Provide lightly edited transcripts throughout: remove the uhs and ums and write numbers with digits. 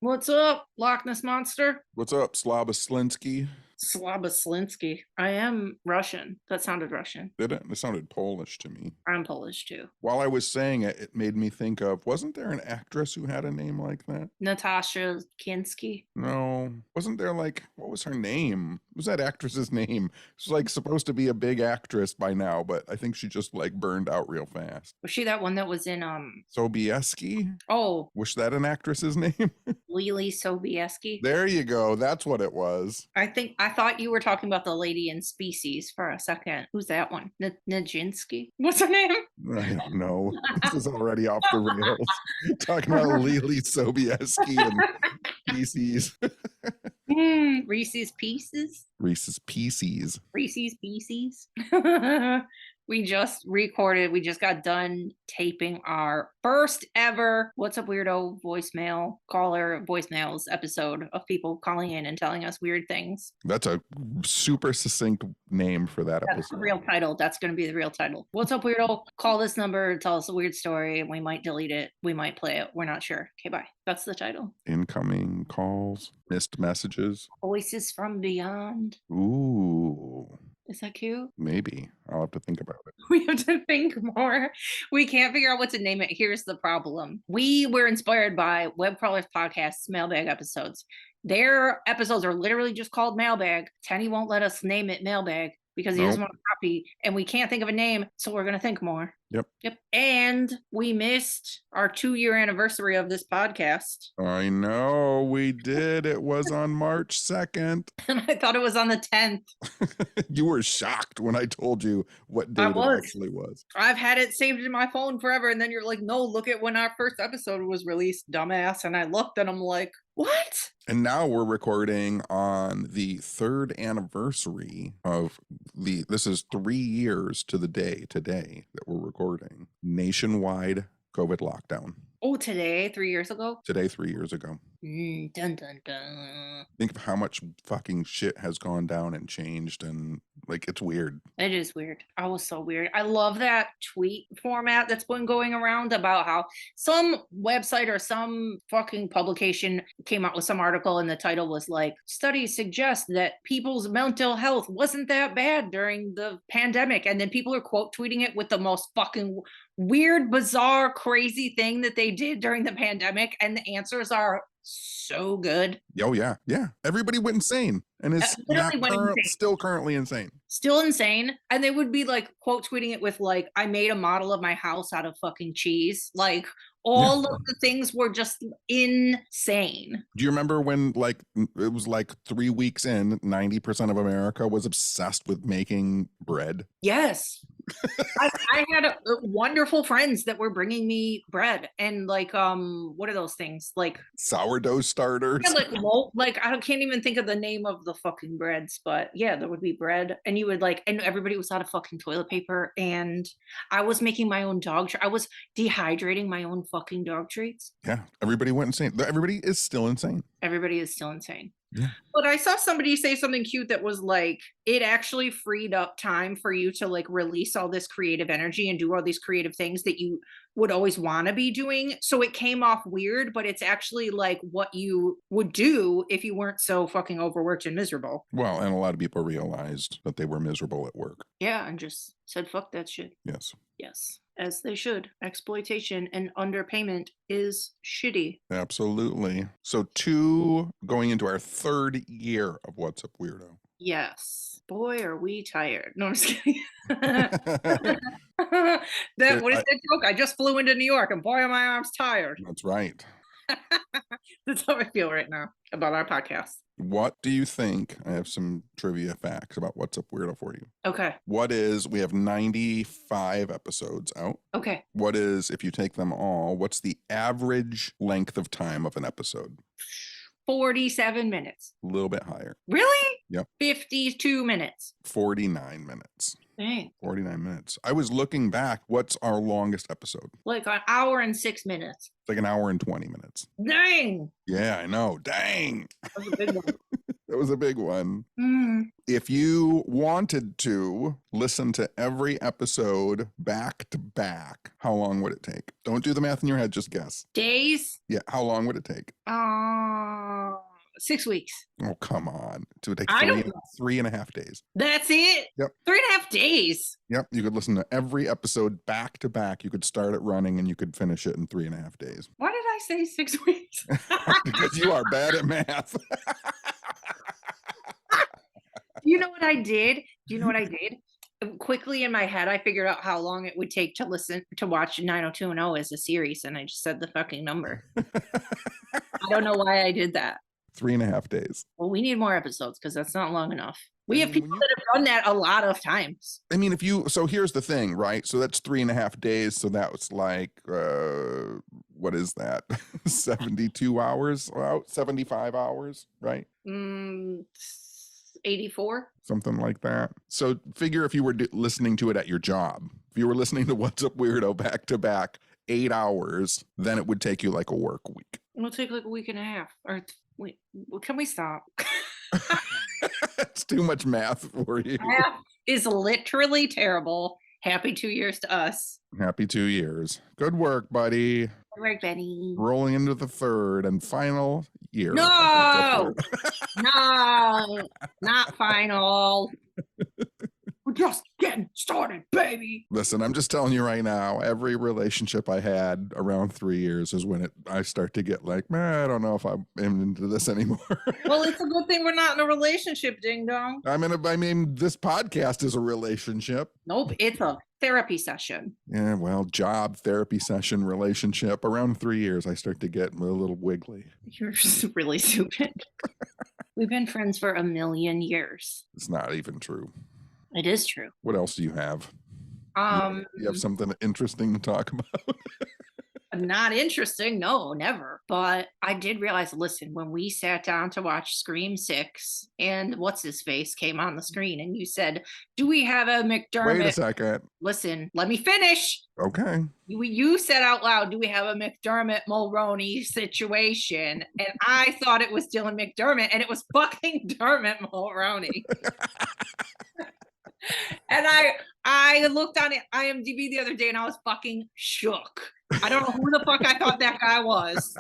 What's up, Loch Ness Monster? What's up, Slaboslinsky? Slaboslinsky. I am Russian. That sounded Russian. Did it? It sounded Polish to me. I'm Polish too. While I was saying it, it made me think of, wasn't there an actress who had a name like that? Natasha Kinski. No. Wasn't there what was her name? What was that actress's name? She's supposed to be a big actress by now, but I think she just burned out real fast. Was she that one that was in Sobieski? Oh, Was that an actress's name? Lily Sobieski? There you go. That's what it was. I thought you were talking about the lady in Species for a second. Who's that one? Nijinsky? What's her name? I don't know. This is already off the rails. Talking about Lily Sobieski and Pieces. Reese's Pieces? Reese's Pieces. Reese's Pieces. We just got done taping our first ever What's Up Weirdo voicemails episode of people calling in and telling us weird things. That's a super succinct name for that episode. That's the real title. That's going to be the real title. What's Up Weirdo? Call this number, tell us a weird story. We might delete it. We might play it. We're not sure. Okay, bye. That's the title. Incoming calls, missed messages. Voices from beyond. Ooh. Is that cute? Maybe. I'll have to think about it. We have to think more. We can't figure out what to name it. Here's the problem. We were inspired by Web Crawlers Podcast's mailbag episodes. Their episodes are literally just called Mailbag. Tenny won't let us name it Mailbag because he doesn't want to copy, and we can't think of a name, so we're going to think more. Yep. And we missed our 2-year anniversary of this podcast. I know, we did. It was on March 2nd. And I thought it was on the 10th. You were shocked when I told you what date it actually was. I've had it saved in my phone forever, and then you're like, no, look at when our first episode was released, dumbass. And I looked and I'm like, what? And now we're recording on the 3rd anniversary of this is 3 years to the day today that we're recording. Nationwide COVID lockdown. Oh, today, 3 years ago? Today, 3 years ago. Dun, dun, dun. Think of how much fucking shit has gone down and changed, and it's weird. It is weird. I was so weird. I love that tweet format that's been going around about how some website or some fucking publication came out with some article and the title was studies suggest that people's mental health wasn't that bad during the pandemic. And then people are quote tweeting it with the most fucking weird, bizarre, crazy thing that they did during the pandemic. And the answers are so good. Oh, yeah. Yeah. Everybody went insane and is still currently insane. Still insane. And they would be quote tweeting it with I made a model of my house out of fucking cheese. All of the things were just insane. Do you remember when it was 3 weeks in, 90% of America was obsessed with making bread? Yes. I had wonderful friends that were bringing me bread and what are those things? Sourdough starters. Yeah, I can't even think of the name of the fucking breads, but yeah, there would be bread and you would and everybody was out of fucking toilet paper and I was making my own dog treats. I was dehydrating my own fucking dog treats. Yeah, everybody went insane. Everybody is still insane. Everybody is still insane. Yeah. But I saw somebody say something cute that was it actually freed up time for you to release all this creative energy and do all these creative things that you would always want to be doing. So it came off weird, but it's actually what you would do if you weren't so fucking overworked and miserable. Well, and a lot of people realized that they were miserable at work. Yeah, and just said, fuck that shit. Yes. Yes, as they should. Exploitation and underpayment is shitty. Absolutely. So going into our 3rd year of What's Up Weirdo. Yes. Boy, are we tired. No, I'm just kidding. What is that joke? I just flew into New York and boy, are my arms tired. That's right. That's how I feel right now about our podcast. What do you think? I have some trivia facts about What's Up Weirdo for you. Okay. We have 95 episodes out. Okay. What is, if you take them all, what's the average length of time of an episode? 47 minutes. A little bit higher. Really? Yep. 52 minutes. 49 minutes. Dang. 49 minutes. I was looking back. What's our longest episode? An hour and 6 minutes. It's an hour and 20 minutes. Dang. Yeah, I know. Dang. That was a big one. That was a big one. Mm. If you wanted to listen to every episode back to back, how long would it take? Don't do the math in your head, just guess. Days? Yeah, how long would it take? 6 weeks. Oh, come on. It would take I don't know. 3.5 days. That's it? Yep. 3.5 days. Yep. You could listen to every episode back to back. You could start it running and you could finish it in 3.5 days. Why did I say 6 weeks? Because you are bad at math. You know what I did? Do you know what I did? Quickly in my head, I figured out how long it would take to watch 90210 as a series, and I just said the fucking number. I don't know why I did that. 3.5 days. Well, we need more episodes because that's not long enough. We have mean, people that have done that a lot of times. I mean, so here's the thing, right? So that's 3.5 days. So that was like, what is that? 72 hours, 75 hours, right? 84. Something like that. So figure if you were listening to it at your job, if you were listening to What's Up Weirdo back to back 8 hours, then it would take you like a work week. It'll take like a week and a half. Or wait, can we stop? It's too much math for you. Math is literally terrible. Happy 2 years to us. Happy 2 years. Good work, buddy. Good work, Benny. Rolling into the third and final year. No, no, not final. We're just getting started, baby. Listen, I'm just telling you right now, every relationship I had around 3 years is when I start to get like, man, I don't know if I'm into this anymore. Well, it's a good thing we're not in a relationship, ding dong. I mean, this podcast is a relationship. Nope, it's a therapy session. Yeah, well, job, therapy session, relationship. Around 3 years, I start to get a little wiggly. You're just really stupid. We've been friends for 1,000,000 years. It's not even true. It is true. What else do you have? You have something interesting to talk about? Not interesting. No, never. But I did realize, listen, when we sat down to watch Scream 6 and what's his face came on the screen and you said, do we have a McDermott? Wait a second. Listen, let me finish. Okay. You said out loud, do we have a McDermott Mulroney situation? And I thought it was Dylan McDermott and it was fucking Dermot Mulroney. And I looked on IMDb the other day and I was fucking shook. I don't know who the fuck I thought that guy was.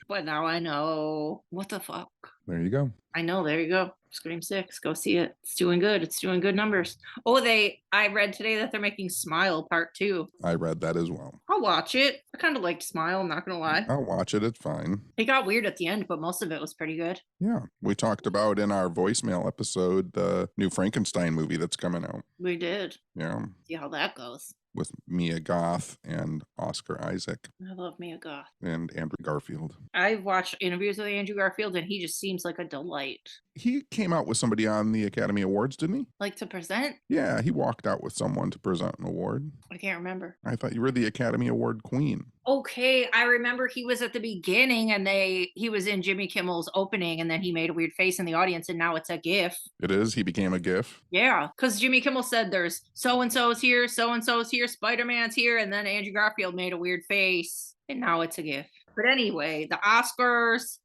But now I know. What the fuck? There you go. I know. There you go. Scream 6. Go see it. It's doing good. It's doing good numbers. Oh, I read today that they're making Smile Part 2. I read that as well. I'll watch it. I kind of liked Smile. I'm not going to lie. I'll watch it. It's fine. It got weird at the end, but most of it was pretty good. Yeah. We talked about in our voicemail episode the new Frankenstein movie that's coming out. We did. Yeah. See how that goes. With Mia Goth and Oscar Isaac. I love Mia Goth. And Andrew Garfield. I've watched interviews with Andrew Garfield and he just seems like a delight. He came out with somebody on the Academy Awards, didn't he? Like to present? Yeah, he walked out with someone to present an award. I can't remember. I thought you were the Academy Award queen. Okay, I remember he was at the beginning and he was in Jimmy Kimmel's opening and then he made a weird face in the audience and now it's a GIF. It is? He became a GIF? Yeah, because Jimmy Kimmel said there's so-and-so's here, Spider-Man's here, and then Andrew Garfield made a weird face and now it's a GIF. But anyway, the Oscars,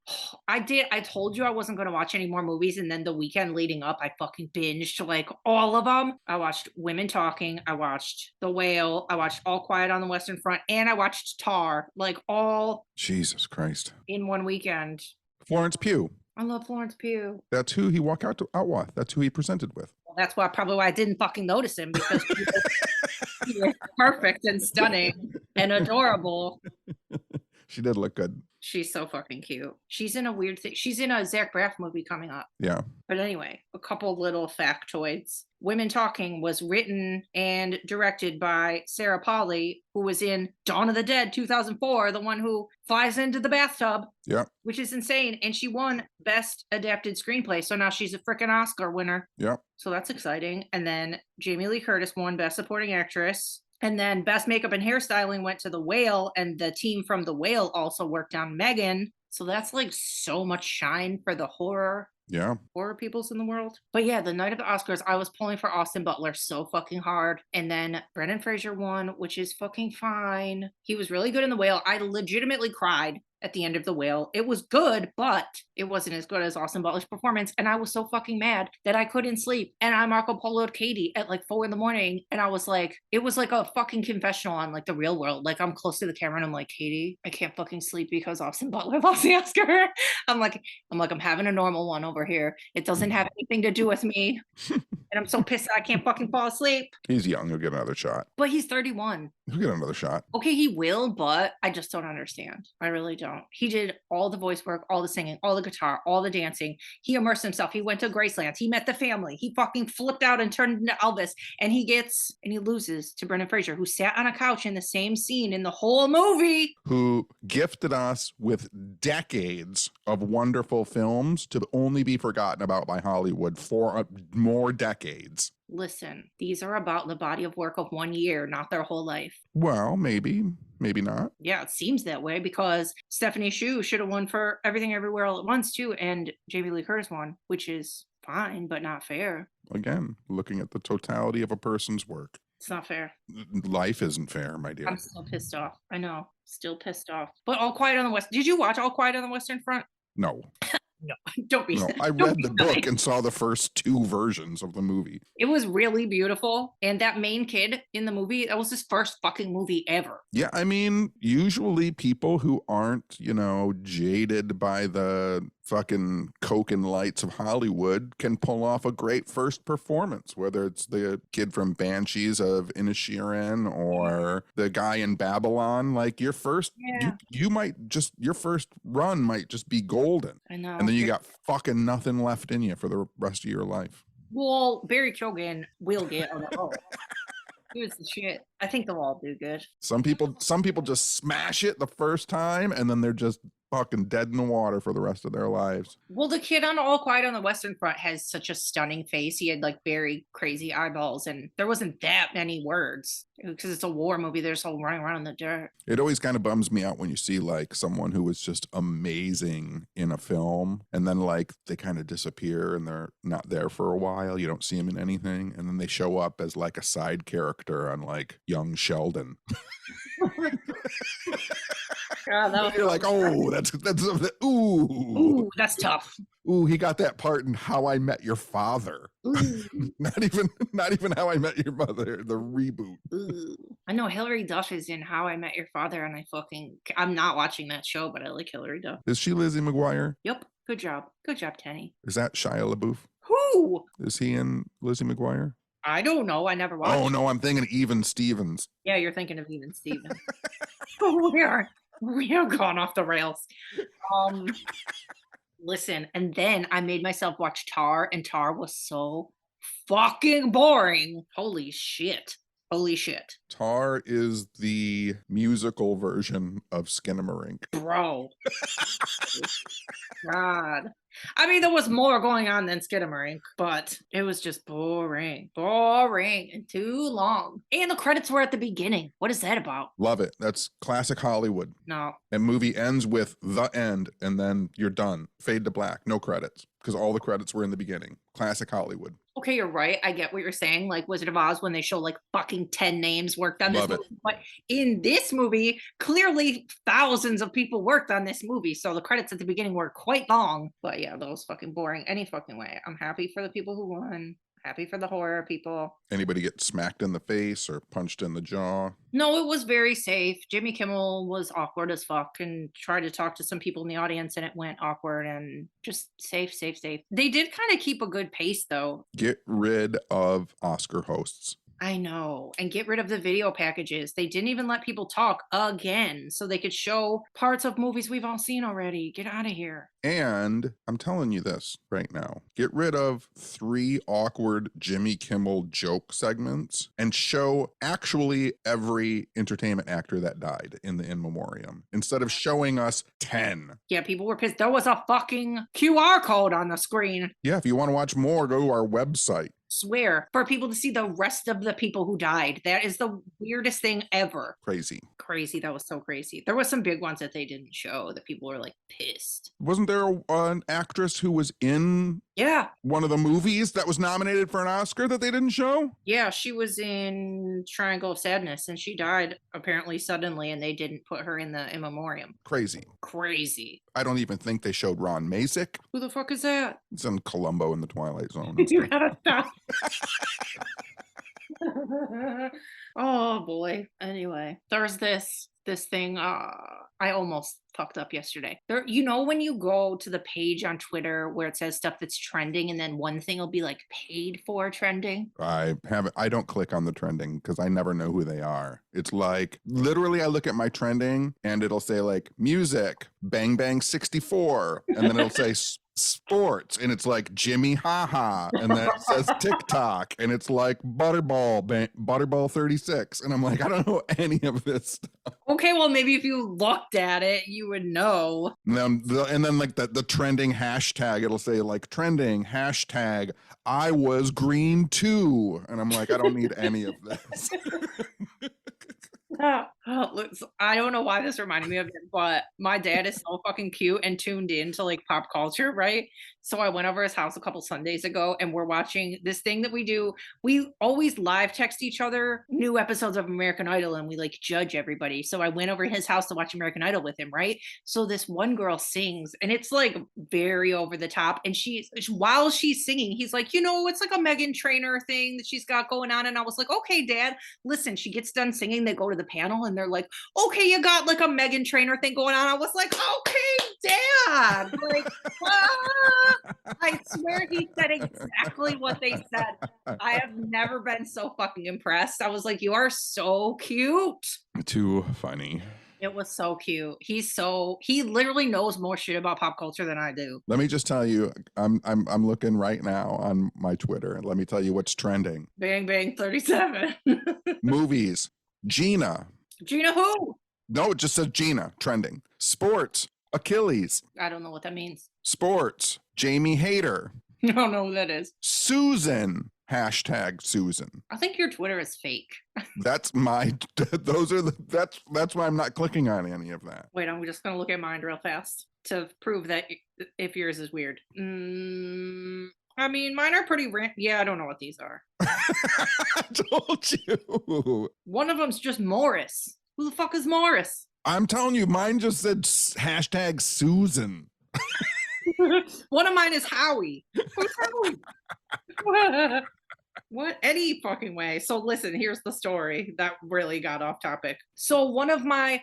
I told you I wasn't going to watch any more movies. And then the weekend leading up, I fucking binged like all of them. I watched Women Talking. I watched The Whale. I watched All Quiet on the Western Front. And I watched Tar, like all Jesus Christ. in one weekend. Florence Pugh. I love Florence Pugh. That's who he walked out with. That's who he presented with. Well, that's probably why I didn't fucking notice him because he was perfect and stunning and adorable. She did look good. She's so fucking cute. She's in a weird thing. She's in a Zach Braff movie coming up. Yeah. But anyway, a couple little factoids. Women Talking was written and directed by Sarah Polley, who was in Dawn of the Dead 2004, the one who flies into the bathtub. Yeah. Which is insane. And she won Best Adapted Screenplay. So now she's a freaking Oscar winner. Yeah. So that's exciting. And then Jamie Lee Curtis won Best Supporting Actress. And then Best Makeup and Hairstyling went to The Whale, and the team from The Whale also worked on Megan. So that's like so much shine for the horror peoples in the world. But yeah, the night of the Oscars, I was pulling for Austin Butler so fucking hard. And then Brendan Fraser won, which is fucking fine. He was really good in The Whale. I legitimately cried at the end of The Whale. It was good, but it wasn't as good as Austin Butler's performance. And I was so fucking mad that I couldn't sleep. And I Marco Polo'd Katie at like 4 a.m. And I was like, it was like a fucking confessional on like The Real World. Like I'm close to the camera and I'm like, Katie, I can't fucking sleep because Austin Butler lost the Oscar. I'm having a normal one over here. It doesn't have anything to do with me. And I'm so pissed that I can't fucking fall asleep. He's young. He'll get another shot. But he's 31. He'll get another shot. Okay, he will, but I just don't understand. I really don't. He did all the voice work, all the singing, all the guitar, all the dancing. He immersed himself. He went to Graceland. He met the family. He fucking flipped out and turned into Elvis. And he loses to Brendan Fraser, who sat on a couch in the same scene in the whole movie. Who gifted us with decades of wonderful films to only be forgotten about by Hollywood for more decades. Listen, these are about the body of work of 1 year, not their whole life. Well, maybe not. Yeah, it seems that way because Stephanie Hsu should have won for Everything Everywhere All at Once too, and Jamie Lee Curtis won, which is fine, but not fair. Again, looking at the totality of a person's work. It's not fair. Life isn't fair, my dear. I'm still pissed off. I know, still pissed off. But All Quiet on the West. Did you watch All Quiet on the Western Front? No. No, don't be. No, I read the book and saw the first 2 versions of the movie. It was really beautiful. And that main kid in the movie, that was his first fucking movie ever. Yeah, I mean, usually people who aren't, jaded by the fucking coke and lights of Hollywood can pull off a great first performance, whether it's the kid from Banshees of Inisherin or the guy in Babylon. Like your first, you might just, your first run might just be golden. I know. And then you got fucking nothing left in you for the rest of your life. Well, Barry Keoghan will get on the roll. He was the shit. I think they'll all do good. Some people just smash it the first time and then they're just fucking dead in the water for the rest of their lives. Well, the kid on All Quiet on the Western Front has such a stunning face. He had like very crazy eyeballs and there wasn't that many words because it's a war movie. They're just all running around in the dirt. It always kind of bums me out when you see like someone who was just amazing in a film and then like they kind of disappear and they're not there for a while. You don't see them in anything. And then they show up as like a side character on like Young Sheldon. God, you're like, oh, that's ooh, that's tough. Ooh, he got that part in How I Met Your Father. not even How I Met Your Mother, the reboot. I know Hilary Duff is in How I Met Your Father, and I'm not watching that show, but I like Hilary Duff. Is she Lizzie McGuire? Yep. Good job, Tenny. Is that Shia LaBeouf? Who? Is he in Lizzie McGuire? I don't know. I never watched. Oh no, I'm thinking Even Stevens. Yeah, you're thinking of Even Stevens. We are gone off the rails. Listen, and then I made myself watch Tar, and Tar was so fucking boring. Holy shit. Tar is the musical version of Skinamarink. Bro. God. I mean, there was more going on than Skinamarink, but it was just boring and too long. And the credits were at the beginning. What is that about? Love it. That's classic Hollywood. No. And movie ends with the end, and then you're done. Fade to black. No credits. Because all the credits were in the beginning. Classic Hollywood. Okay, you're right. I get what you're saying. Like Wizard of Oz, when they show like fucking 10 names worked on this movie. But in this movie, clearly thousands of people worked on this movie. So the credits at the beginning were quite long. But yeah, that was fucking boring. Any fucking way. I'm happy for the people who won. Happy for the horror people. Anybody get smacked in the face or punched in the jaw? No, it was very safe. Jimmy Kimmel was awkward as fuck and tried to talk to some people in the audience and it went awkward and just safe. They did kind of keep a good pace though. Get rid of Oscar hosts. I know. And get rid of the video packages. They didn't even let people talk again so they could show parts of movies we've all seen already. Get out of here. And I'm telling you this right now. Get rid of 3 awkward Jimmy Kimmel joke segments and show actually every entertainment actor that died in the in memoriam instead of showing us 10. Yeah, people were pissed. There was a fucking QR code on the screen. Yeah, if you want to watch more, go to our website. Swear, for people to see the rest of the people who died. That is the weirdest thing ever. Crazy. Crazy. That was so crazy. There was some big ones that they didn't show that people were like pissed. Wasn't there an actress who was in Yeah. one of the movies that was nominated for an Oscar that they didn't show? Yeah, she was in Triangle of Sadness and she died apparently suddenly and they didn't put her in the in memoriam. Crazy. Crazy. I don't even think they showed Ron Masick. Who the fuck is that? It's in Columbo in the Twilight Zone. and You stuff. gotta stop. Oh boy. Anyway, there's this thing I almost fucked up yesterday. There, you know, when you go to the page on Twitter where it says stuff that's trending and then one thing will be like paid for trending. I don't click on the trending because I never know who they are. It's like literally I look at my trending and it'll say like music, Bang Bang 64, and then it'll say sports, and it's like Jimmy Haha, and then it says TikTok, and it's like Butterball 36, and I'm like, I don't know any of this stuff. Okay, well maybe if you looked at it, you would know. And then like the trending hashtag, it'll say like trending hashtag I was green too, and I'm like, I don't need any of this. I don't know why this reminded me of it, but my dad is so fucking cute and tuned in to like pop culture, right? So I went over his house a couple Sundays ago and we're watching this thing that we do. We always live text each other new episodes of American Idol and we like judge everybody. So I went over his house to watch American Idol with him, right? So this one girl sings and it's like very over the top. And while she's singing, he's like, you know, it's like a Megan Trainor thing that she's got going on. And I was like, okay, Dad, listen, she gets done singing. They go to the panel and they're like, okay, you got like a Megan Trainor thing going on. I was like, okay, Dad. Like, I swear he said exactly what they said. I have never been so fucking impressed. I was like, you are so cute. Too funny. It was so cute. He literally knows more shit about pop culture than I do. Let me just tell you, I'm looking right now on my Twitter, and let me tell you what's trending. Bang Bang 37. Movies. Gina. Gina who? No, it just says Gina, trending. Sports, Achilles. I don't know what that means. Sports, Jamie Hayter. I don't know who that is. Susan, hashtag Susan. I think your Twitter is fake. That's my, that's why I'm not clicking on any of that. Wait, I'm just gonna look at mine real fast to prove that if yours is weird. I mean, mine are pretty yeah, I don't know what these are. I told you. One of them's just Morris. Who the fuck is Morris? I'm telling you, mine just said hashtag Susan. One of mine is Howie. Who's Howie? What? Any fucking way. So listen, here's the story that really got off topic. So one of my,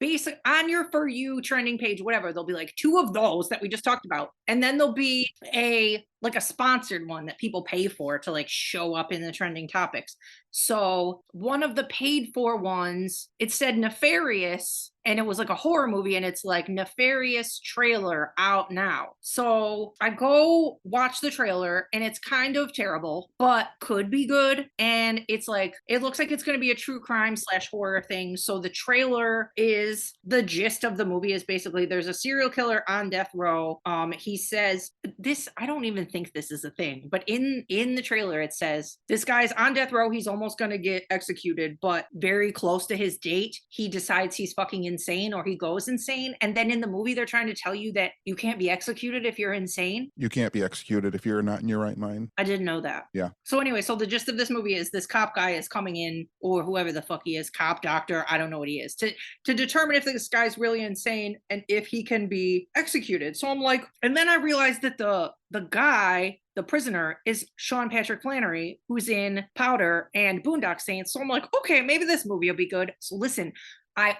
basic on your For You trending page, whatever, there'll be like two of those that we just talked about. And then there'll be a sponsored one that people pay for to like show up in the trending topics. So one of the paid for ones, it said Nefarious, and it was like a horror movie, and it's like Nefarious trailer out now. So I go watch the trailer and it's kind of terrible, but could be good. And it's like, it looks like it's going to be a true crime / horror thing. So the trailer is, the gist of the movie is basically there's a serial killer on death row. He says this, I don't even think this is a thing, but in the trailer it says this guy's on death row, he's almost going to get executed, but very close to his date he decides he's fucking insane, or he goes insane. And then in the movie they're trying to tell you that you can't be executed if you're insane. You can't be executed if you're not in your right mind. I didn't know that. Yeah. So anyway, so the gist of this movie is this cop guy is coming in, or whoever the fuck he is, cop, doctor, I don't know what he is, to determine if this guy's really insane and if he can be executed. So I'm like, and then I realized that the guy, the prisoner, is Sean Patrick Flanery, who's in Powder and Boondock Saints. So I'm like, okay, maybe this movie will be good. So listen, I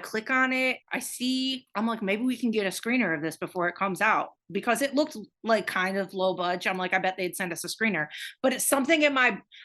click on it. I'm like, maybe we can get a screener of this before it comes out, because it looked like kind of low budget. I'm like, I bet they'd send us a screener, but it's something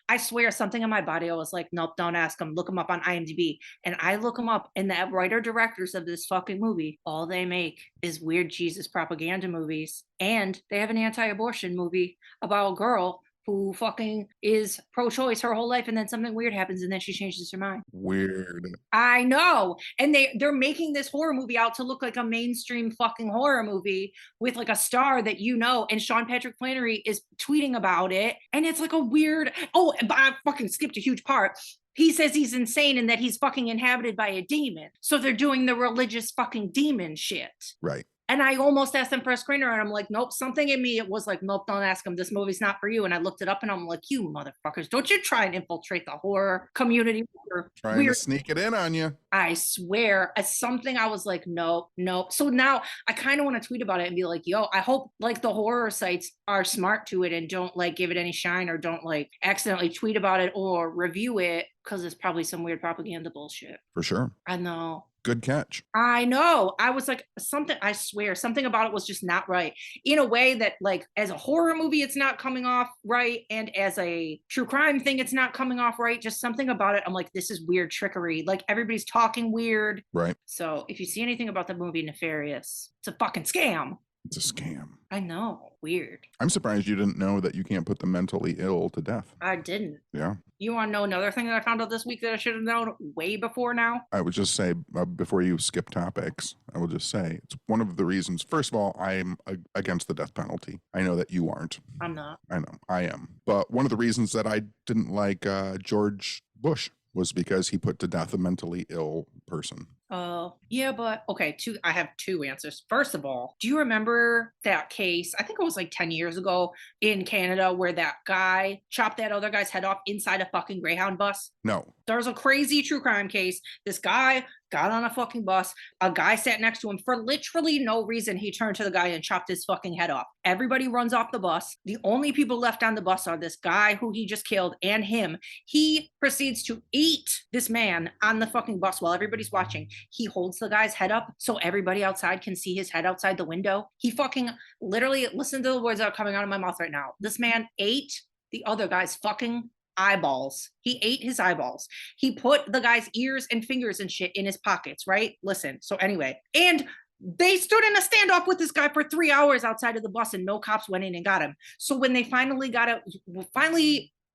I swear something in my body. I was like, nope, don't ask them. Look them up on IMDb. And I look them up, and the writer directors of this fucking movie, all they make is weird Jesus propaganda movies. And they have an anti-abortion movie about a girl who fucking is pro-choice her whole life, and then something weird happens and then she changes her mind. Weird. I know. And they're making this horror movie out to look like a mainstream fucking horror movie with like a star that you know, and Sean Patrick Flanery is tweeting about it, and it's like a weird, but I fucking skipped a huge part. He says he's insane and that he's fucking inhabited by a demon. So they're doing the religious fucking demon shit. Right. And I almost asked him for a screener, and I'm like, nope, something in me, it was like, nope, don't ask him. This movie's not for you. And I looked it up, and I'm like, you motherfuckers, don't you try and infiltrate the horror community. Trying to sneak it in on you. I swear, as something I was like, nope. So now I kind of want to tweet about it and be like, yo, I hope like the horror sites are smart to it and don't like give it any shine or don't like accidentally tweet about it or review it, because it's probably some weird propaganda bullshit. For sure. I know. Good catch. I know. I was like, I swear, something about it was just not right. In a way that, like, as a horror movie, it's not coming off right. And as a true crime thing, it's not coming off right. Just something about it. I'm like, this is weird trickery. Like, everybody's talking weird. Right. So if you see anything about the movie Nefarious, it's a fucking scam. It's a scam. I know. Weird. I'm surprised you didn't know that you can't put the mentally ill to death. I didn't. Yeah. You want to know another thing that I found out this week that I should have known way before now? I would just say, before you skip topics, I will just say it's one of the reasons. First of all, I'm against the death penalty. I know that you aren't. I'm not. I know. I am. But one of the reasons that I didn't like George Bush was because he put to death a mentally ill person. Yeah, but okay, I have two answers. First of all, do you remember that case? I think it was like 10 years ago in Canada where that guy chopped that other guy's head off inside a fucking Greyhound bus? No. There's a crazy true crime case. This guy got on a fucking bus. A guy sat next to him for literally no reason. He turned to the guy and chopped his fucking head off. Everybody runs off the bus. The only people left on the bus are this guy who he just killed and him. He proceeds to eat this man on the fucking bus while everybody's watching. He holds the guy's head up so everybody outside can see his head outside the window. He fucking literally, listen to the words that are coming out of my mouth right now. This man ate the other guy's fucking eyeballs. He ate his eyeballs. He put the guy's ears and fingers and shit in his pockets, right? Listen. So anyway, and they stood in a standoff with this guy for 3 hours outside of the bus and no cops went in and got him. So when they finally got it,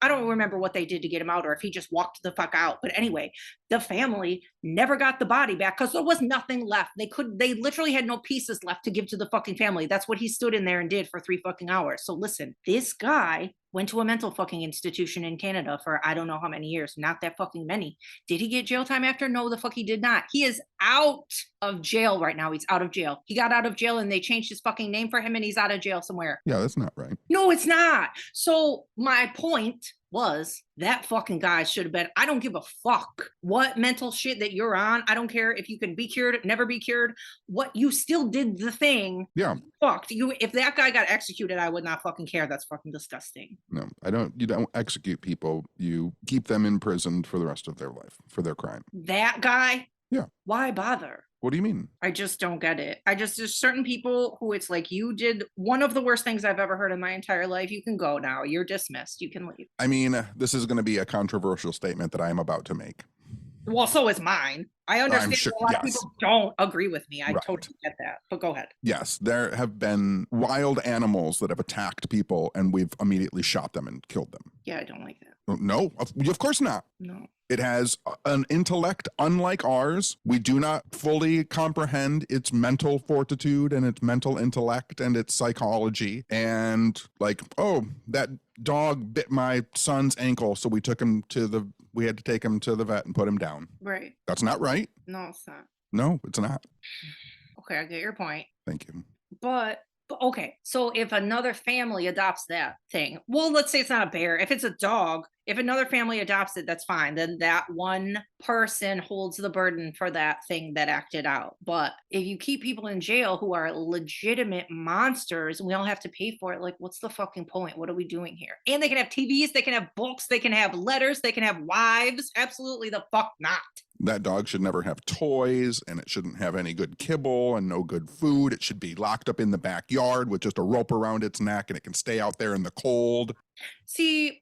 I don't remember what they did to get him out or if he just walked the fuck out. But anyway, the family never got the body back because there was nothing left. They literally had no pieces left to give to the fucking family. That's what he stood in there and did for 3 fucking hours. So listen, this guy went to a mental fucking institution in Canada for I don't know how many years, not that fucking many. Did he get jail time after? No, the fuck he did not. He is out of jail right now. He's out of jail. He got out of jail and they changed his fucking name for him and he's out of jail somewhere. Yeah, that's not right. No, it's not. So my point was that fucking guy should have been, I don't give a fuck what mental shit that you're on. I don't care if you can be cured, never be cured. What you still did the thing. Yeah. Fucked you. If that guy got executed, I would not fucking care. That's fucking disgusting. No, you don't execute people. You keep them imprisoned for the rest of their life for their crime. That guy? Yeah. Why bother? What do you mean? I just don't get it. There's certain people who it's like, you did one of the worst things I've ever heard in my entire life. You can go now. You're dismissed. You can leave. I mean, this is going to be a controversial statement that I am about to make. Well, so is mine. I understand sure, a lot of people don't agree with me. I totally get that. But go ahead. Yes, there have been wild animals that have attacked people and we've immediately shot them and killed them. Yeah, I don't like that. No, of course not. No. It has an intellect unlike ours. We do not fully comprehend its mental fortitude and its mental intellect and its psychology. And like, oh, that dog bit my son's ankle, so we had to take him to the vet and put him down. Right. That's not right. No, it's not. No, it's not. Okay, I get your point. Thank you. But okay, so if another family adopts that thing, well, let's say it's not a bear. If it's a dog, if another family adopts it, that's fine. Then that one person holds the burden for that thing that acted out. But if you keep people in jail who are legitimate monsters and we all have to pay for it, like, what's the fucking point? What are we doing here? And they can have TVs, they can have books, they can have letters, they can have wives. Absolutely the fuck not. That dog should never have toys, and it shouldn't have any good kibble and no good food. It should be locked up in the backyard with just a rope around its neck, and it can stay out there in the cold. See,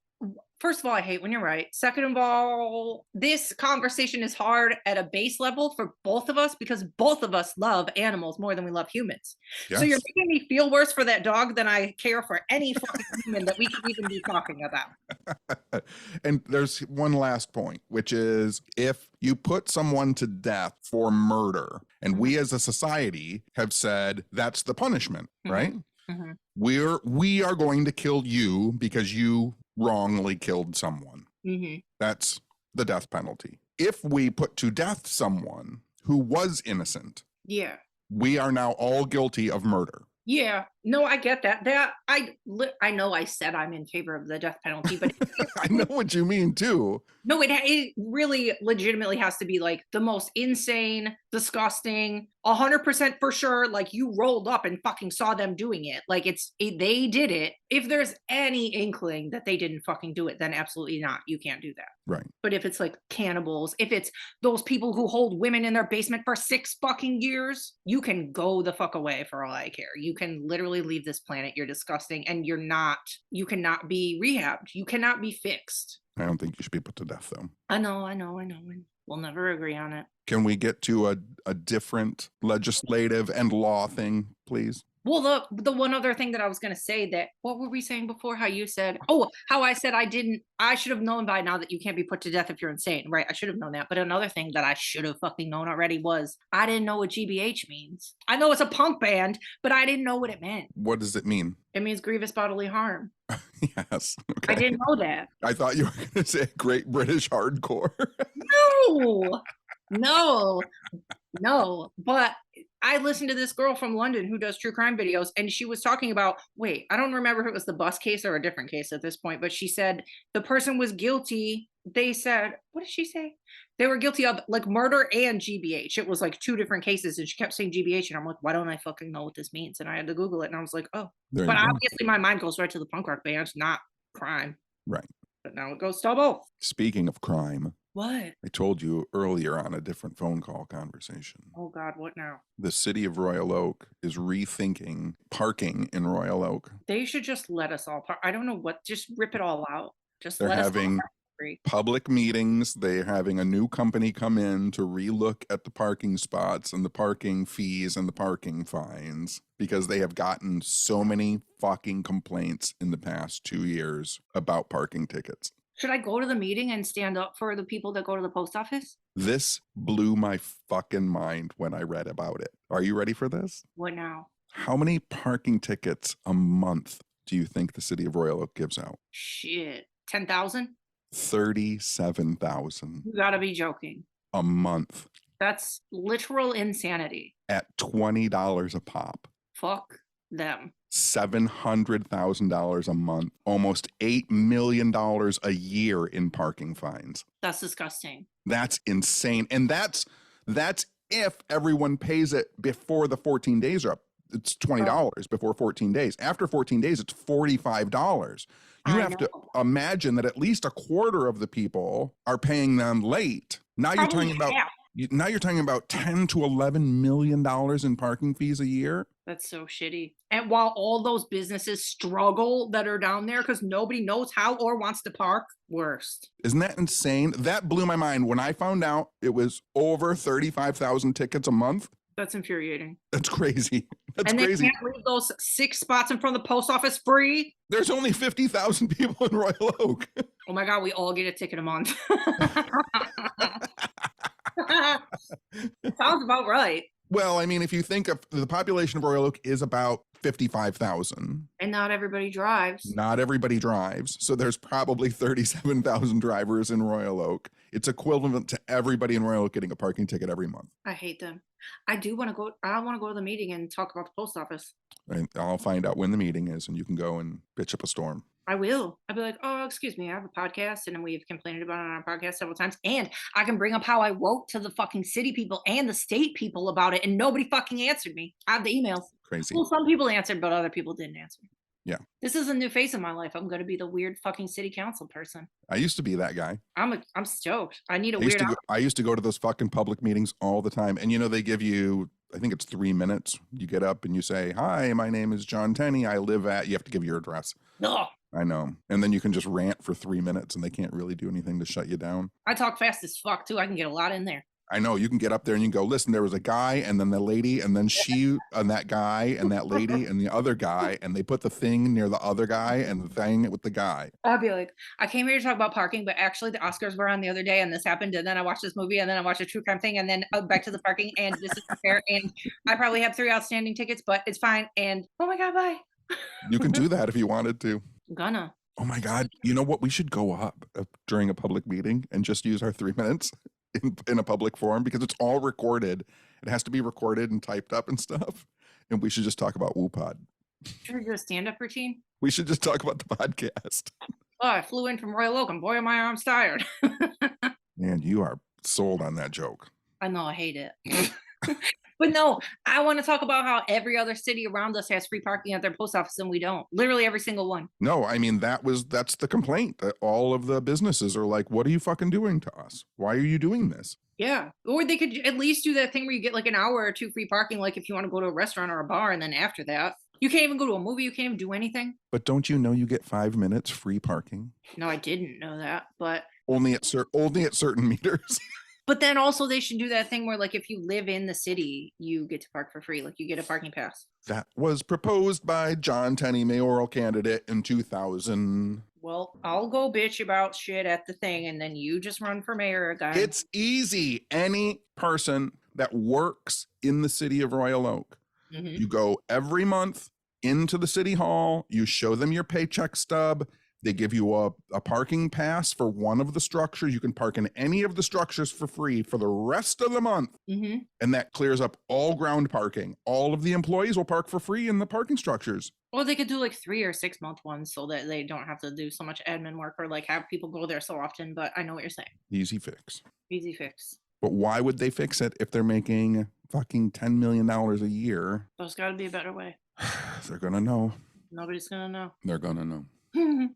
first of all, I hate when you're right. Second of all, this conversation is hard at a base level for both of us because both of us love animals more than we love humans. Yes. So you're making me feel worse for that dog than I care for any fucking human that we could even be talking about. And there's one last point, which is if you put someone to death for murder, and we as a society have said that's the punishment, right? Mm-hmm. We are going to kill you because you wrongly killed someone. Mm-hmm. That's the death penalty. If we put to death someone who was innocent, Yeah. we are now all guilty of murder. Yeah, no, I get that. I know I said I'm in favor of the death penalty, but I know what you mean too. no, it really legitimately has to be like the most insane, disgusting, 100% for sure. Like you rolled up and fucking saw them doing it. Like they did it. If there's any inkling that they didn't fucking do it, then absolutely not. You can't do that. Right. But if it's like cannibals, if it's those people who hold women in their basement for 6 fucking years, you can go the fuck away for all I care. You can literally leave this planet. You're disgusting and you cannot be rehabbed. You cannot be fixed. I don't think you should be put to death, though. I know. We'll never agree on it. Can we get to a different legislative and law thing, please? Well, the one other thing that I was going to say that, what were we saying before? How you said, how I said I should have known by now that you can't be put to death if you're insane, right? I should have known that. But another thing that I should have fucking known already was I didn't know what GBH means. I know it's a punk band, but I didn't know what it meant. What does it mean? It means grievous bodily harm. Yes. Okay. I didn't know that. I thought you were going to say Great British Hardcore. No, but I listened to this girl from London who does true crime videos, and she was talking about, I don't remember if it was the bus case or a different case at this point, but she said the person was guilty. They said, what did she say? They were guilty of like murder and GBH. It was like 2 different cases, and she kept saying GBH, and I'm like, why don't I fucking know what this means? And I had to Google it, and I was like, oh. But obviously my mind goes right to the punk rock bands, not crime. Right. But now it goes to both. Speaking of crime. What? I told you earlier on a different phone call conversation. Oh God, what now? The city of Royal Oak is rethinking parking in Royal Oak. They should just let us all park. I don't know what, just rip it all out. They're having public meetings. They're having a new company come in to relook at the parking spots and the parking fees and the parking fines because they have gotten so many fucking complaints in the past 2 years about parking tickets. Should I go to the meeting and stand up for the people that go to the post office? This blew my fucking mind when I read about it. Are you ready for this? What now? How many parking tickets a month do you think the city of Royal Oak gives out? Shit. 10,000? 37,000. You gotta be joking. A month. That's literal insanity. At $20 a pop. Fuck them. $700,000 a month, almost $8 million a year in parking fines. That's disgusting. That's insane. And that's if everyone pays it before the 14 days are up. It's $20 before 14 days. After 14 days, it's $45. You have to imagine that at least a quarter of the people are paying them late. Now you're talking about 10 to 11 million dollars in parking fees a year. That's so shitty. And while all those businesses struggle that are down there because nobody knows how or wants to park, worst. Isn't that insane? That blew my mind when I found out it was over 35,000 tickets a month. That's infuriating. That's crazy. That's and crazy. They can't leave those 6 spots in front of the post office free. There's only 50,000 people in Royal Oak. Oh my God, we all get a ticket a month. Sounds about right. Well, I mean, if you think of the population of Royal Oak is about 55,000. And not everybody drives. Not everybody drives. So there's probably 37,000 drivers in Royal Oak. It's equivalent to everybody in Royal Oak getting a parking ticket every month. I hate them. I want to go to the meeting and talk about the post office. And I'll find out when the meeting is and you can go and bitch up a storm. I will. I'll be like, oh, excuse me, I have a podcast and we've complained about it on our podcast several times. And I can bring up how I wrote to the fucking city people and the state people about it and nobody fucking answered me. I have the emails. Crazy. Well, some people answered, but other people didn't answer. Yeah. This is a new phase of my life. I'm going to be the weird fucking city council person. I used to be that guy. I'm stoked. I need a I used to go to those fucking public meetings all the time. And they give you, I think it's 3 minutes. You get up and you say, hi, my name is John Tenney. I live at, you have to give your address. No. I know. And then you can just rant for 3 minutes and they can't really do anything to shut you down. I talk fast as fuck too. I can get a lot in there. I know. You can get up there and you can go, listen, there was a guy and then the lady and then she and that guy and that lady and the other guy. And they put the thing near the other guy and the thing with the guy. I'd be like, I came here to talk about parking, but actually the Oscars were on the other day and this happened. And then I watched this movie and then I watched a true crime thing and then back to the parking and this is fair. And I probably have 3 outstanding tickets, but it's fine. And oh my God, bye. You can do that if you wanted to. I'm gonna. Oh my God. You know what? We should go up during a public meeting and just use our 3 minutes in a public forum because it's all recorded. It has to be recorded and typed up and stuff. And we should just talk about WooPod. Should we do a stand-up routine? We should just talk about the podcast. Oh, I flew in from Royal Oak and boy, are my arms tired. Man, you are sold on that joke. I know, I hate it. But no, I want to talk about how every other city around us has free parking at their post office and we don't. Literally every single one. No, I mean, that's the complaint that all of the businesses are like, what are you fucking doing to us? Why are you doing this? Yeah. Or they could at least do that thing where you get like an hour or two free parking, like if you want to go to a restaurant or a bar, and then after that, you can't even go to a movie, you can't even do anything. But don't you know you get 5 minutes free parking? No, I didn't know that, but Only at certain meters. but then also they should do that thing where like if you live in the city, you get to park for free, like you get a parking pass. That was proposed by John Tenney, mayoral candidate in 2000. Well, I'll go bitch about shit at the thing, and then you just run for mayor again. It's easy. Any person that works in the city of Royal Oak, you go every month into the city hall, you show them your paycheck stub. They give you a parking pass for one of the structures. You can park in any of the structures for free for the rest of the month. And that clears up all ground parking. All of the employees will park for free in the parking structures. Or they could do like 3 or 6 month ones so that they don't have to do so much admin work or like have people go there so often. But I know what you're saying. Easy fix. Easy fix. But why would they fix it if they're making fucking $10 million a year? There's got to be a better way. They're going to know. Nobody's going to know. They're going to know.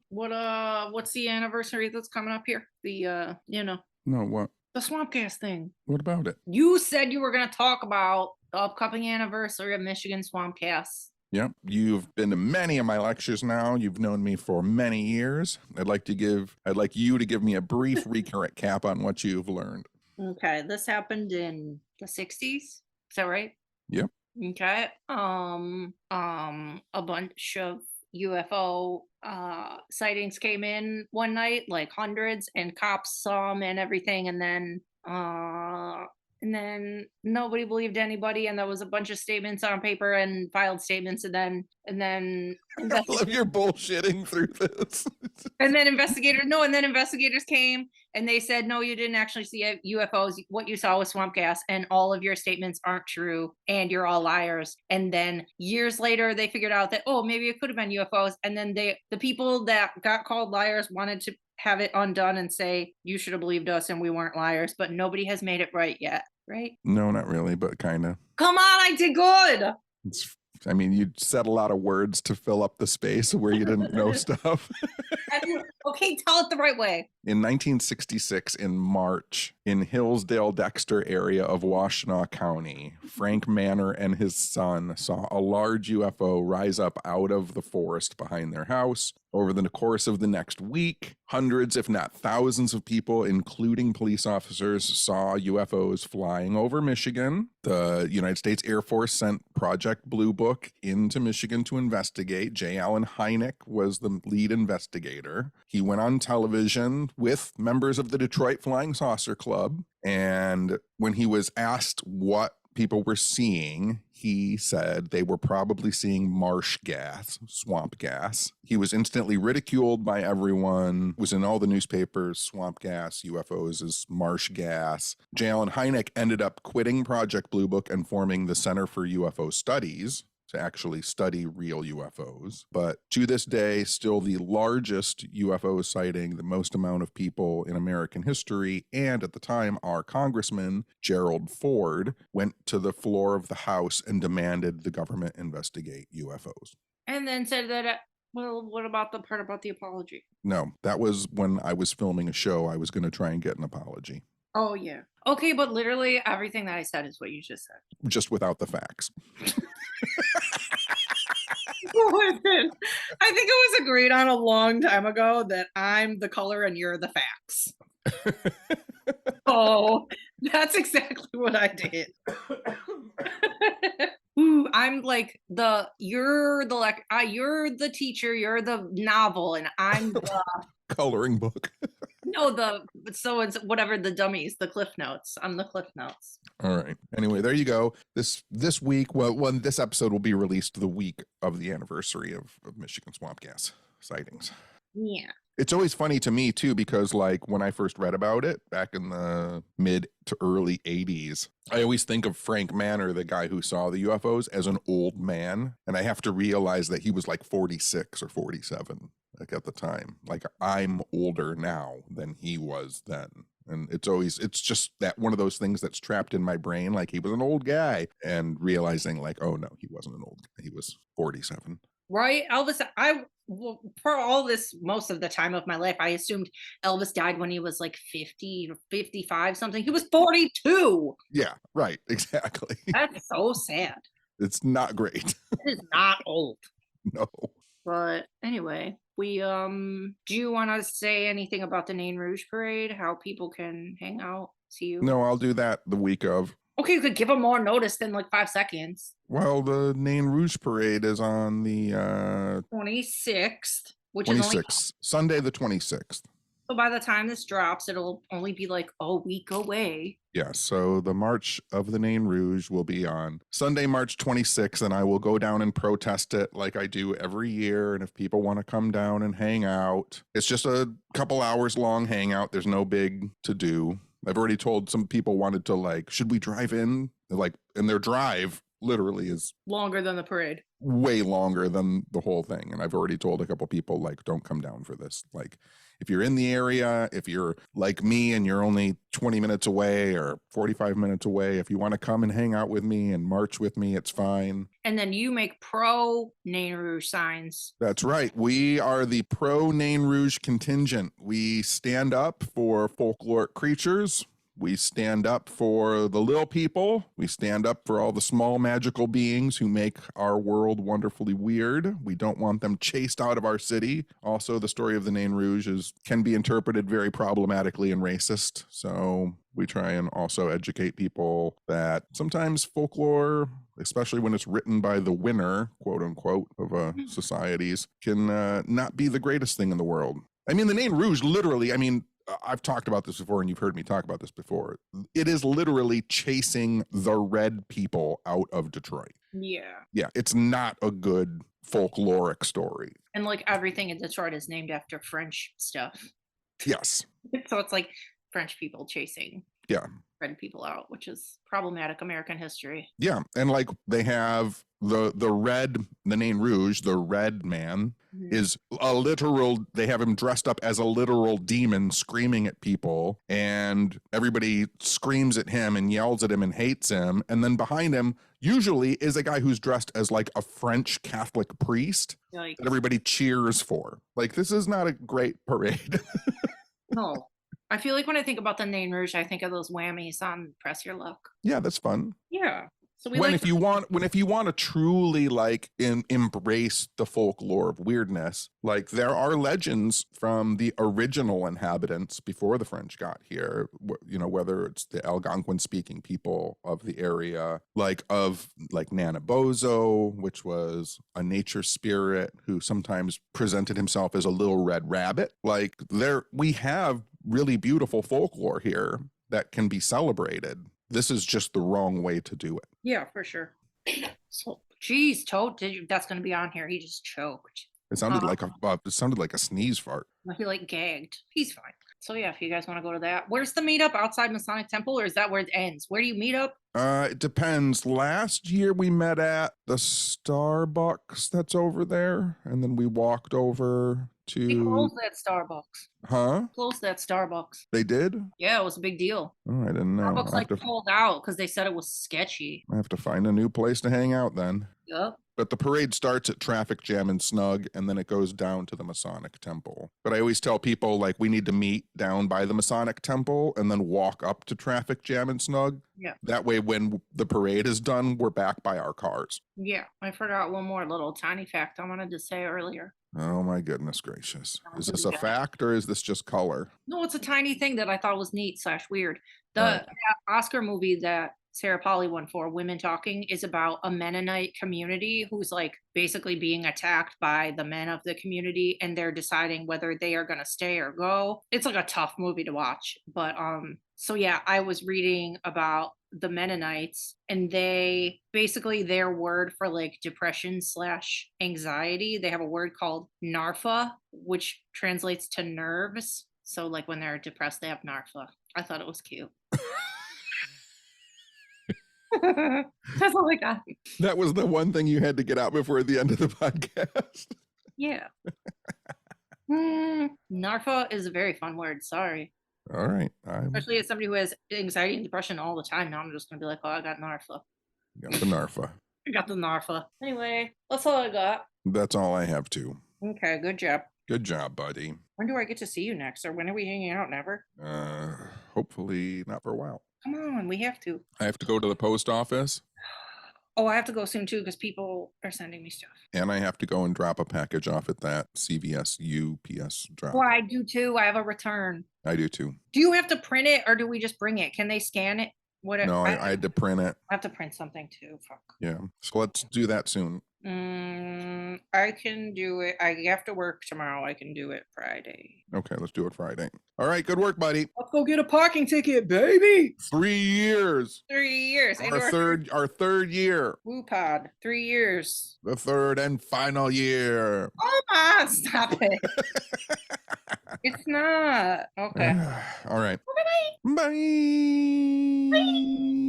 What's the anniversary that's coming up here? The No, what? the swamp gas thing. What about it? You said you were going to talk about the upcoming anniversary of Michigan swamp gas. Yep. You've been to many of my lectures now. You've known me for many years. I'd like you to give me a brief recap on what you've learned. Okay, this happened in the 60s. Is that right? Yep. Okay. A bunch of UFO sightings came in one night, like hundreds, and cops saw them and everything, and then nobody believed anybody, and there was a bunch of statements on paper and filed statements, and then I love your bullshitting through this. and then investigators came and they said, no, you didn't actually see UFOs. What you saw was swamp gas, and all of your statements aren't true, and you're all liars. And then years later, they figured out that, oh, maybe it could have been UFOs. And then the people that got called liars wanted to have it undone and say, you should have believed us and we weren't liars, but nobody has made it right yet, right? No, not really, but kind of. Come on, I did good. You said a lot of words to fill up the space where you didn't know stuff. Okay, tell it the right way. In 1966, in March, in Hillsdale-Dexter area of Washtenaw County, Frank Manor and his son saw a large UFO rise up out of the forest behind their house. Over the course of the next week, hundreds, if not thousands of people, including police officers, saw UFOs flying over Michigan. The United States Air Force sent Project Blue Book into Michigan to investigate. J. Allen Hynek was the lead investigator. He went on television with members of the Detroit Flying Saucer Club, and when he was asked what people were seeing, he said they were probably seeing marsh gas, swamp gas. He was instantly ridiculed by everyone. It was in all the newspapers, swamp gas, UFOs is marsh gas. J. Allen Hynek ended up quitting Project Blue Book and forming the Center for UFO Studies to actually study real UFOs. But to this day, still the largest UFO sighting, the most amount of people in American history. And at the time, our Congressman, Gerald Ford, went to the floor of the House and demanded the government investigate UFOs. And then said that, well, what about the part about the apology? No, that was when I was filming a show. I was going to try and get an apology. Oh, yeah. Okay, but literally everything that I said is what you just said. Just without the facts. Listen, I think it was agreed on a long time ago that I'm the color and you're the facts. Oh, that's exactly what I did. Ooh, I'm like you're the teacher, you're the novel, and I'm the coloring book. No, so it's whatever the dummies, the Cliff Notes. I'm the Cliff Notes. All right. Anyway, there you go. This week, well, this episode will be released the week of the anniversary of Michigan swamp gas sightings. Yeah. It's always funny to me too, because like when I first read about it back in the mid to early 80s, I always think of Frank Manor, the guy who saw the UFOs, as an old man. And I have to realize that he was like 46 or 47 like at the time. Like I'm older now than he was then. And it's just that one of those things that's trapped in my brain. Like he was an old guy, and realizing like, oh no, he wasn't an old guy. He was 47. Right? Elvis, for all this, most of the time of my life, I assumed Elvis died when he was like 50 or 55 something. He was 42. Yeah, right. Exactly. That's so sad. It's not great. It is not old. No. But anyway, we do you want to say anything about the Nain Rouge parade? How people can hang out, see you? No, I'll do that the week of. Okay, you could give them more notice than like 5 seconds. Well, the Nain Rouge parade is on the 26th, which is only 26th, Sunday the 26th. so by the time this drops, it'll only be like a week away. Yeah, so the March of the Nain Rouge will be on Sunday, March 26th, and I will go down and protest it like I do every year. And if people want to come down and hang out, it's just a couple hours long hangout. There's no big to do. I've already told some people wanted to like, should we drive in? Like, and their drive literally is Longer than the parade. way longer than the whole thing. And I've already told a couple people like, don't come down for this. Like, if you're in the area, if you're like me and you're only 20 minutes away or 45 minutes away, if you want to come and hang out with me and march with me, it's fine. And then you make pro Nain Rouge signs. That's right. We are the pro Nain Rouge contingent. We stand up for folkloric creatures. We stand up for the little people. We stand up for all the small magical beings who make our world wonderfully weird. We don't want them chased out of our city. Also, the story of the Nain Rouge can be interpreted very problematically and racist. So we try and also educate people that sometimes folklore, especially when it's written by the winner, quote unquote, of societies, can not be the greatest thing in the world. I mean, the Nain Rouge literally, I've talked about this before and you've heard me talk about this before. It is literally chasing the red people out of Detroit. Yeah. Yeah, it's not a good folkloric story. And like everything in Detroit is named after French stuff. Yes. So it's like French people chasing Yeah. red people out, which is problematic American history. Yeah. And like they have the Nain Rouge, the red man, is a literal, they have him dressed up as a literal demon screaming at people, and everybody screams at him and yells at him and hates him. And then behind him usually is a guy who's dressed as like a French Catholic priest that everybody cheers for. Like, this is not a great parade. No. I feel like when I think about the Nain Rouge, I think of those whammies on Press Your Luck. Yeah, that's fun. Yeah. So if you want to truly like embrace the folklore of weirdness, like there are legends from the original inhabitants before the French got here, whether it's the Algonquin speaking people of the area, like Nana Bozo, which was a nature spirit who sometimes presented himself as a little red rabbit. Like we have really beautiful folklore here that can be celebrated. This is just the wrong way to do it. Yeah, for sure. So, geez, Toad, that's going to be on here. He just choked. It sounded like a sneeze fart. He like gagged. He's fine. So yeah, if you guys want to go to that, where's the meetup? Outside Masonic Temple, or is that where it ends? Where do you meet up? It depends. Last year we met at the Starbucks that's over there, and then we walked over to. They closed that Starbucks. Huh? Closed that Starbucks. They did? Yeah, it was a big deal. Oh, I didn't know. Starbucks pulled out because they said it was sketchy. I have to find a new place to hang out then. Yep. But the parade starts at Traffic Jam and Snug, and then it goes down to the Masonic Temple. But I always tell people, like, we need to meet down by the Masonic Temple and then walk up to Traffic Jam and Snug. Yeah. That way, when the parade is done, we're back by our cars. Yeah. I forgot one more little tiny fact I wanted to say earlier. Oh, my goodness gracious. Is this a fact or is this just color? No, it's a tiny thing that I thought was neat / weird. The Oscar movie that Sarah Polley won for, Women Talking, is about a Mennonite community who's like basically being attacked by the men of the community, and they're deciding whether they are going to stay or go. It's like a tough movie to watch, but So yeah, I was reading about the Mennonites, and they basically their word for like depression slash anxiety, they have a word called Narfa, which translates to nerves. So like when they're depressed, they have Narfa. I thought it was cute. That's all I got. That was the one thing you had to get out before the end of the podcast. Yeah. Narfa is a very fun word. Sorry. All right. Especially as somebody who has anxiety and depression all the time. Now I'm just gonna be like, oh, I got Narfa. got the Narfa. I got the Narfa. Anyway, that's all I got. That's all I have too. Okay, good job. Good job, buddy. When do I get to see you next? Or when are we hanging out? Never? Hopefully not for a while. Come on, we have to. I have to go to the post office. Oh, I have to go soon too because people are sending me stuff. And I have to go and drop a package off at that CVS UPS drop. Well, I do too. I have a return. I do too. Do you have to print it or do we just bring it? Can they scan it? What? No, I had to print it. I have to print something too. Fuck. Yeah. So let's do that soon. I can do it. I have to work tomorrow. I can do it Friday. Okay, let's do it Friday. All right, good work, buddy. Let's go get a parking ticket, baby. 3 years. 3 years. Our third year. Woo pod. 3 years. The third and final year. Oh my, stop it. It's not. Okay. All right. Bye. Bye. Bye.